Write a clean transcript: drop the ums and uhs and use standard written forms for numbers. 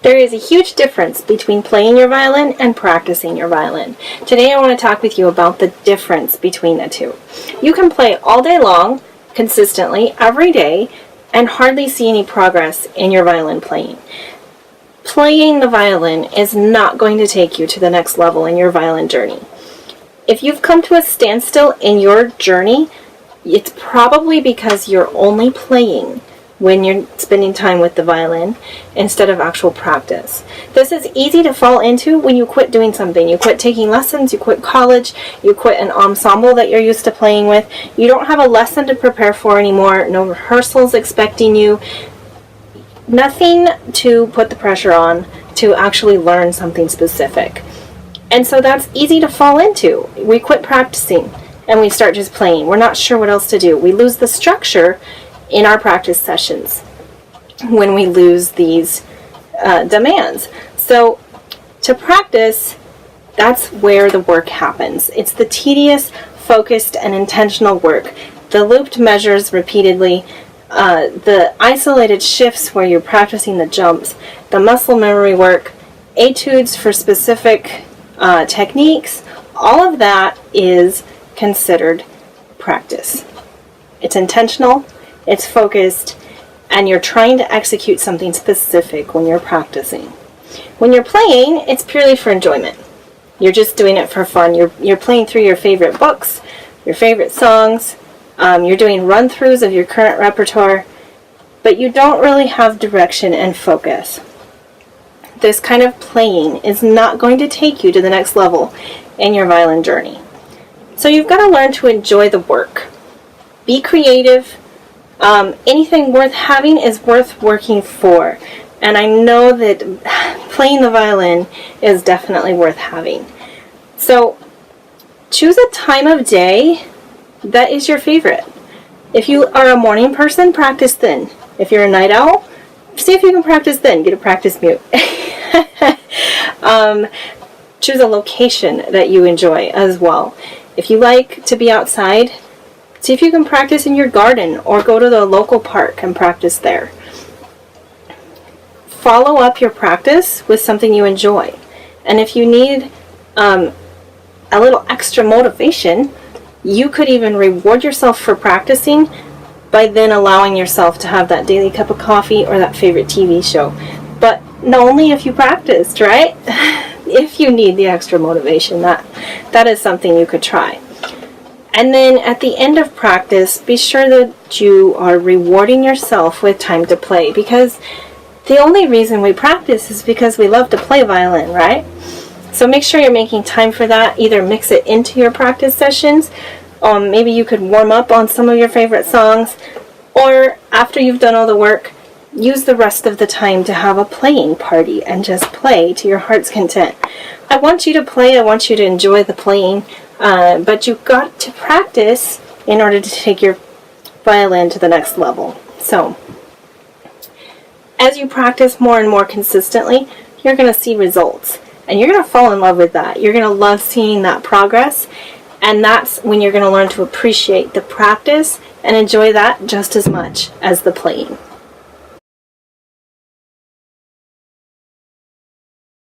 There is a huge difference between playing your violin and practicing your violin. Today I want to talk with you about the difference between the two. You can play all day long, consistently, every day, and hardly see any progress in your violin playing. Playing the violin is not going to take you to the next level in your violin journey. If you've come to a standstill in your journey, it's probably because you're only playing when you're spending time with the violin instead of actual practice. This is easy to fall into when you quit doing something. You quit taking lessons, you quit college, you quit an ensemble that you're used to playing with. You don't have a lesson to prepare for anymore, no rehearsals expecting you, nothing to put the pressure on to actually learn something specific. And so that's easy to fall into. We quit practicing and we start just playing. We're not sure what else to do. We lose the structure in our practice sessions when we lose these demands. So to practice, that's where the work happens. It's the tedious, focused, and intentional work. The looped measures repeatedly, the isolated shifts where you're practicing the jumps, the muscle memory work, etudes for specific techniques, all of that is considered practice. It's intentional, it's focused, and you're trying to execute something specific when you're practicing. When you're playing, it's purely for enjoyment. You're just doing it for fun. You're playing through your favorite books, your favorite songs, you're doing run-throughs of your current repertoire, but you don't really have direction and focus. This kind of playing is not going to take you to the next level in your violin journey. So you've got to learn to enjoy the work. Be creative. Anything worth having is worth working for. And I know that playing the violin is definitely worth having. So choose a time of day that is your favorite. If you are a morning person, practice then. If you're a night owl, see if you can practice then. Get a practice mute. Choose a location that you enjoy as well. If you like to be outside, see if you can practice in your garden or go to the local park and practice there. Follow up your practice with something you enjoy. And if you need a little extra motivation, you could even reward yourself for practicing by then allowing yourself to have that daily cup of coffee or that favorite TV show. But only if you practiced, right? If you need the extra motivation, that is something you could try. And then at the end of practice, be sure that you are rewarding yourself with time to play, because the only reason we practice is because we love to play violin, right? So make sure you're making time for that. Either mix it into your practice sessions. Maybe you could warm up on some of your favorite songs, or after you've done all the work, use the rest of the time to have a playing party and just play to your heart's content. I want you to play. I want you to enjoy the playing. But you've got to practice in order to take your violin to the next level. So, as you practice more and more consistently, you're going to see results. And you're going to fall in love with that. You're going to love seeing that progress. And that's when you're going to learn to appreciate the practice and enjoy that just as much as the playing.